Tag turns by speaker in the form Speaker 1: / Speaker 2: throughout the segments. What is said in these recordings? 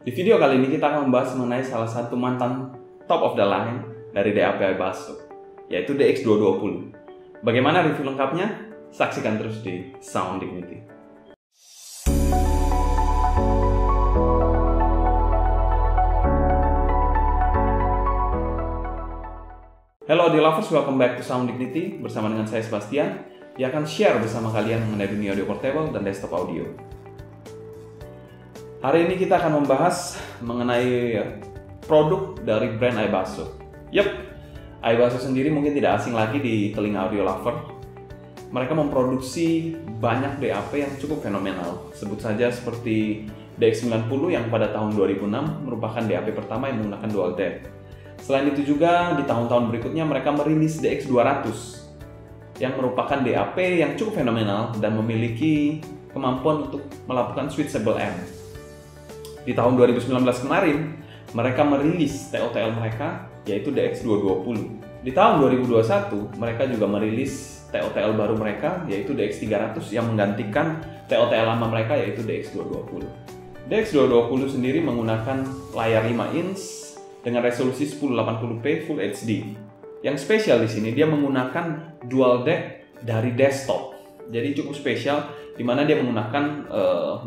Speaker 1: Di video kali ini kita akan membahas mengenai salah satu mantan top of the line dari DAP Ibasso, yaitu DX220. Bagaimana review lengkapnya? Saksikan terus di Sound Dignity. Hello audio lovers, welcome back to Sound Dignity. Bersama dengan saya Sebastian, yang akan share bersama kalian mengenai dunia audio portable dan desktop audio. Hari ini kita akan membahas mengenai produk dari brand Ibasso. Yup, Ibasso sendiri mungkin tidak asing lagi di telinga audio lover. Mereka memproduksi banyak DAP yang cukup fenomenal. Sebut saja seperti DX90 yang pada tahun 2006 merupakan DAP pertama yang menggunakan dual deck. Selain itu juga di tahun-tahun berikutnya mereka merilis DX200 yang merupakan DAP yang cukup fenomenal dan memiliki kemampuan untuk melakukan switchable amp. Di tahun 2019 kemarin, mereka merilis TOTL mereka, yaitu DX220. Di tahun 2021, mereka juga merilis TOTL baru mereka, yaitu DX300 yang menggantikan TOTL lama mereka, yaitu DX220. DX220 sendiri menggunakan layar 5 inch dengan resolusi 1080p Full HD. Yang spesial di sini, dia menggunakan dual deck dari desktop. Jadi cukup spesial, di mana dia menggunakan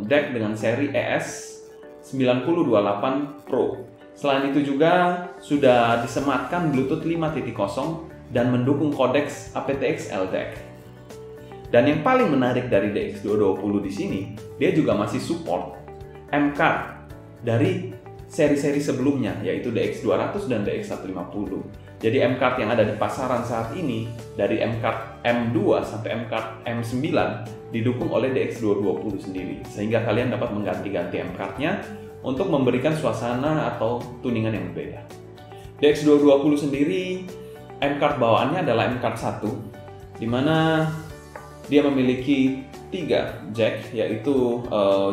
Speaker 1: deck dengan seri ES9028 Pro. Selain itu juga sudah disematkan Bluetooth 5.0 dan mendukung kodeks aptX LDAC. Dan yang paling menarik dari DX220 di sini, dia juga masih support M-Card dari seri-seri sebelumnya, yaitu DX200 dan DX150. Jadi M-Card yang ada di pasaran saat ini, dari M-Card M2 sampai M-Card M9, didukung oleh DX220 sendiri, sehingga kalian dapat mengganti-ganti M-Card-nya untuk memberikan suasana atau tuningan yang berbeda. DX220 sendiri, M-Card bawaannya adalah M-Card 1, di mana dia memiliki 3 jack, yaitu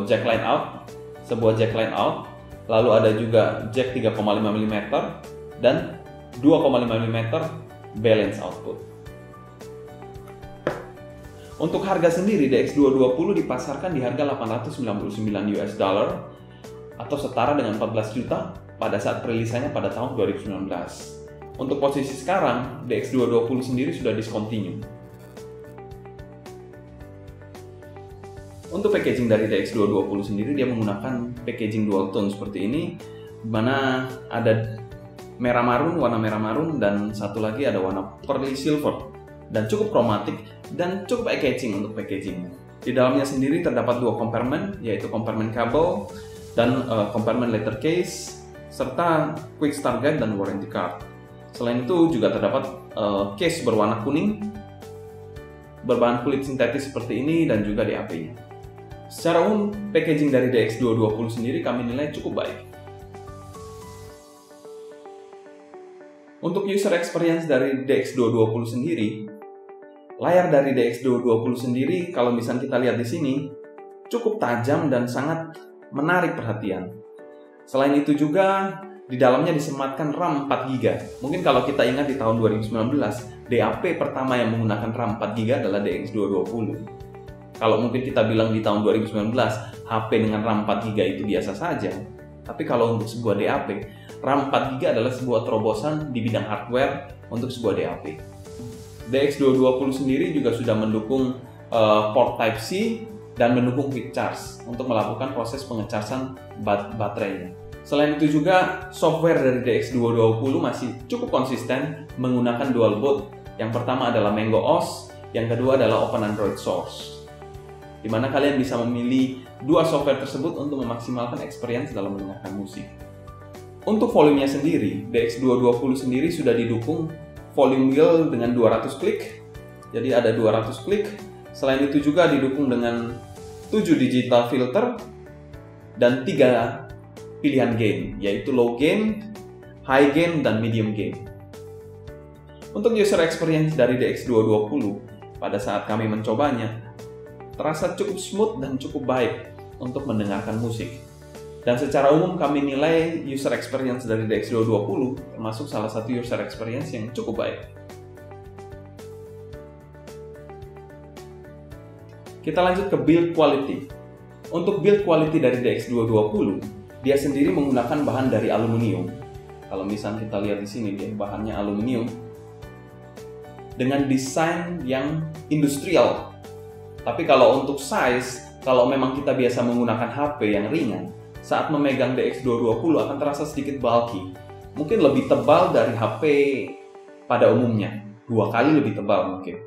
Speaker 1: jack line out, sebuah jack line out, lalu ada juga jack 3,5 mm dan 2,5 mm balance output. Untuk harga sendiri, DX220 dipasarkan di harga $899 atau setara dengan 14 juta pada saat perilisannya pada tahun 2019. Untuk posisi sekarang, DX220 sendiri sudah discontinue. Untuk packaging dari DX220 sendiri, dia menggunakan packaging dual tone seperti ini, di mana ada merah marun, warna merah marun, dan satu lagi ada warna pearly silver, dan cukup kromatik dan cukup eye-catching untuk packagingnya. Di dalamnya sendiri terdapat 2 kompartemen, yaitu kompartemen kabel dan kompartemen letter case, serta quick start guide dan warranty card. Selain itu juga terdapat case berwarna kuning, berbahan kulit sintetis seperti ini, dan juga DAP-nya. Secara umum, packaging dari DX220 sendiri kami nilai cukup baik. Untuk user experience dari DX220 sendiri, layar dari DX220 sendiri, kalau misalnya kita lihat di sini, cukup tajam dan sangat menarik perhatian. Selain itu juga, di dalamnya disematkan RAM 4GB. Mungkin kalau kita ingat di tahun 2019, DAP pertama yang menggunakan RAM 4GB adalah DX220. Kalau mungkin kita bilang di tahun 2019, HP dengan RAM 4GB itu biasa saja. Tapi kalau untuk sebuah DAP, RAM 4GB adalah sebuah terobosan di bidang hardware untuk sebuah DAP. DX220 sendiri juga sudah mendukung port Type-C dan mendukung quick charge untuk melakukan proses pengecasan baterainya. Selain itu juga, software dari DX220 masih cukup konsisten menggunakan dual boot. Yang pertama adalah Mango OS, yang kedua adalah Open Android Source, di mana kalian bisa memilih 2 software tersebut untuk memaksimalkan experience dalam mendengarkan musik. Untuk volumenya sendiri, DX220 sendiri sudah didukung volume wheel dengan 200 klik, jadi ada 200 klik. Selain itu juga didukung dengan 7 digital filter dan 3 pilihan gain, yaitu low gain, high gain, dan medium gain. Untuk user experience dari DX220, pada saat kami mencobanya, terasa cukup smooth dan cukup baik untuk mendengarkan musik. Dan secara umum kami nilai user experience dari DX220 termasuk salah satu user experience yang cukup baik. Kita lanjut ke build quality. Untuk build quality dari DX220, dia sendiri menggunakan bahan dari aluminium. Kalau misalnya kita lihat di sini, dia bahannya aluminium dengan desain yang industrial. Tapi kalau untuk size, kalau memang kita biasa menggunakan HP yang ringan, saat memegang DX220 akan terasa sedikit bulky. Mungkin lebih tebal dari HP pada umumnya, 2 kali lebih tebal mungkin.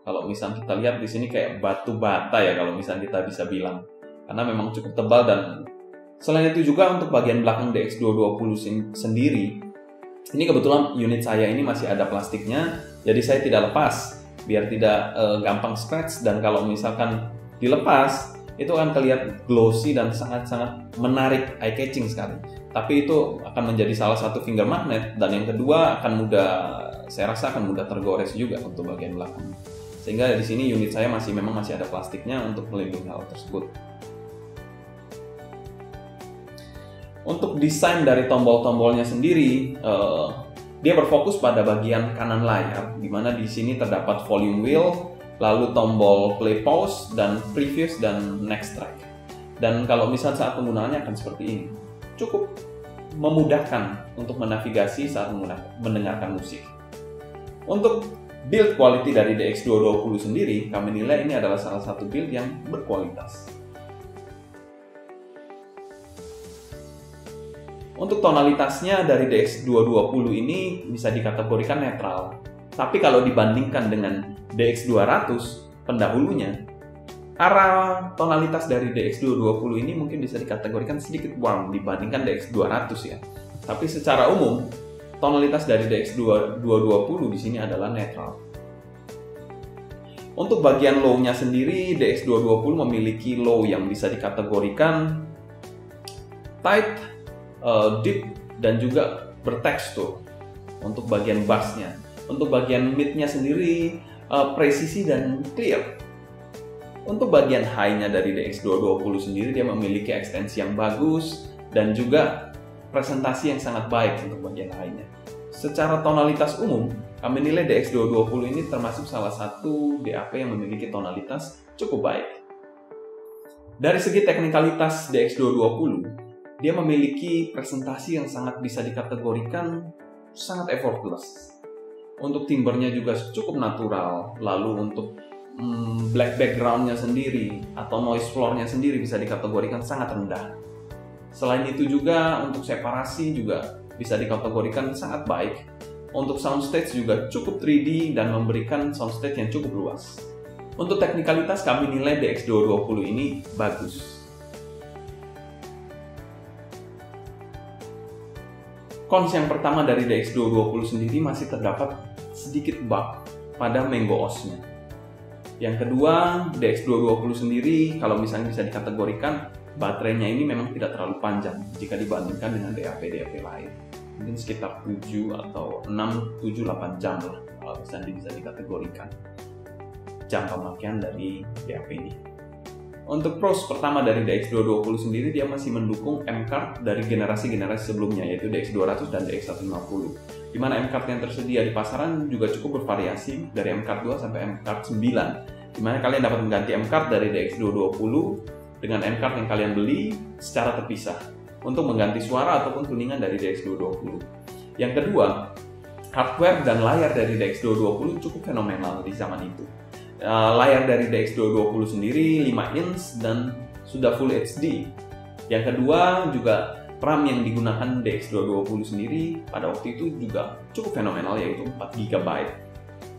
Speaker 1: Kalau misalnya kita lihat di sini kayak batu bata ya, kalau misalnya kita bisa bilang, karena memang cukup tebal. Dan selain itu juga untuk bagian belakang DX220 sendiri, ini kebetulan unit saya ini masih ada plastiknya, jadi saya tidak lepas biar tidak gampang scratch. Dan kalau misalkan dilepas, itu akan terlihat glossy dan sangat-sangat menarik, eye catching sekali. Tapi itu akan menjadi salah satu finger magnet, dan yang kedua saya rasa akan mudah tergores juga untuk bagian belakang. Sehingga di sini unit saya memang masih ada plastiknya untuk melindungi hal tersebut. Untuk desain dari tombol-tombolnya sendiri, dia berfokus pada bagian kanan layar, di mana di sini terdapat volume wheel, lalu tombol play pause, dan previous dan next track. Dan kalau misal saat penggunaannya akan seperti ini, cukup memudahkan untuk menavigasi saat mendengarkan musik. Untuk build quality dari DX220 sendiri, kami nilai ini adalah salah satu build yang berkualitas. Untuk tonalitasnya dari DX220 ini bisa dikategorikan netral. Tapi kalau dibandingkan dengan DX200 pendahulunya, arah tonalitas dari DX220 ini mungkin bisa dikategorikan sedikit warm dibandingkan DX200 ya. Tapi secara umum, tonalitas dari DX220 di sini adalah netral. Untuk bagian low-nya sendiri, DX220 memiliki low yang bisa dikategorikan tight, deep, dan juga bertekstur untuk bagian bass-nya. Untuk bagian mid-nya sendiri, presisi dan clear. Untuk bagian high-nya dari DX220 sendiri, dia memiliki ekstensi yang bagus dan juga presentasi yang sangat baik untuk bagian high-nya. Secara tonalitas umum, kami nilai DX220 ini termasuk salah satu DAP yang memiliki tonalitas cukup baik. Dari segi teknikalitas DX220, dia memiliki presentasi yang sangat bisa dikategorikan sangat effortless. Untuk timbernya juga cukup natural, lalu untuk black background-nya sendiri atau noise floor-nya sendiri bisa dikategorikan sangat rendah. Selain itu juga untuk separasi juga bisa dikategorikan sangat baik. Untuk soundstage juga cukup 3D dan memberikan soundstage yang cukup luas. Untuk teknikalitas kami nilai DX220 ini bagus. Cons yang pertama dari DX220 sendiri masih terdapat sedikit bug pada Mango OS-nya. Yang kedua, DX220 sendiri kalau misalnya bisa dikategorikan, baterainya ini memang tidak terlalu panjang jika dibandingkan dengan DAP-DAP lain. Mungkin sekitar 7 atau 6, 7, 8 jam lah kalau misalnya bisa dikategorikan jam pemakaian dari DAP ini. Untuk pros pertama dari DX220 sendiri, dia masih mendukung M-Card dari generasi-generasi sebelumnya, yaitu DX200 dan DX150. Di mana M-Card yang tersedia di pasaran juga cukup bervariasi dari M-Card 2 sampai M-Card 9. Di mana kalian dapat mengganti M-Card dari DX220 dengan M-Card yang kalian beli secara terpisah untuk mengganti suara ataupun tuningan dari DX220. Yang kedua, hardware dan layar dari DX220 cukup fenomenal di zaman itu. Layar dari DX220 sendiri 5 inch dan sudah Full HD. Yang kedua juga RAM yang digunakan DX220 sendiri pada waktu itu juga cukup fenomenal, yaitu 4 GB.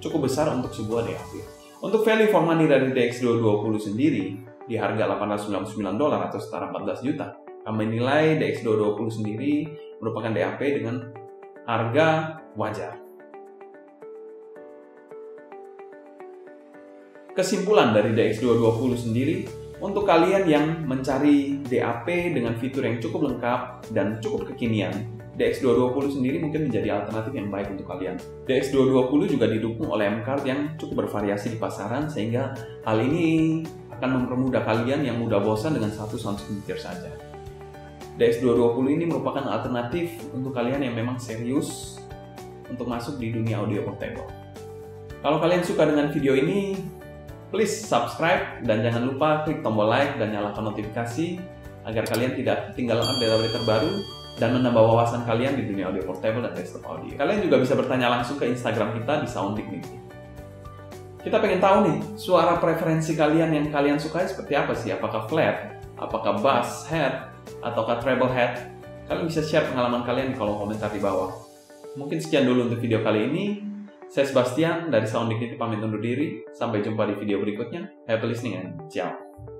Speaker 1: Cukup besar untuk sebuah DAP. Untuk value for money dari DX220 sendiri di harga $899 atau setara 14 juta, kami nilai DX220 sendiri merupakan DAP dengan harga wajar. Kesimpulan dari DX220 sendiri, untuk kalian yang mencari DAP dengan fitur yang cukup lengkap dan cukup kekinian, DX220 sendiri mungkin menjadi alternatif yang baik untuk kalian. DX220 juga didukung oleh M-Card yang cukup bervariasi di pasaran, sehingga hal ini akan mempermudah kalian yang mudah bosan dengan satu sound signature saja. DX220 ini merupakan alternatif untuk kalian yang memang serius untuk masuk di dunia audio portable. Kalau kalian suka dengan video ini, please subscribe dan jangan lupa klik tombol like dan nyalakan notifikasi agar kalian tidak ketinggalan update-update terbaru dan menambah wawasan kalian di dunia audio portable dan desktop audio. Kalian juga bisa bertanya langsung ke Instagram kita di Sound Dignity. Kita pengen tahu nih, suara preferensi kalian yang kalian sukai seperti apa sih? Apakah flat, apakah bass head, ataukah treble head? Kalian bisa share pengalaman kalian di kolom komentar di bawah. Mungkin sekian dulu untuk video kali ini. Saya Sebastian dari Sound Dignity pamit undur diri. Sampai jumpa di video berikutnya. Happy listening and ciao.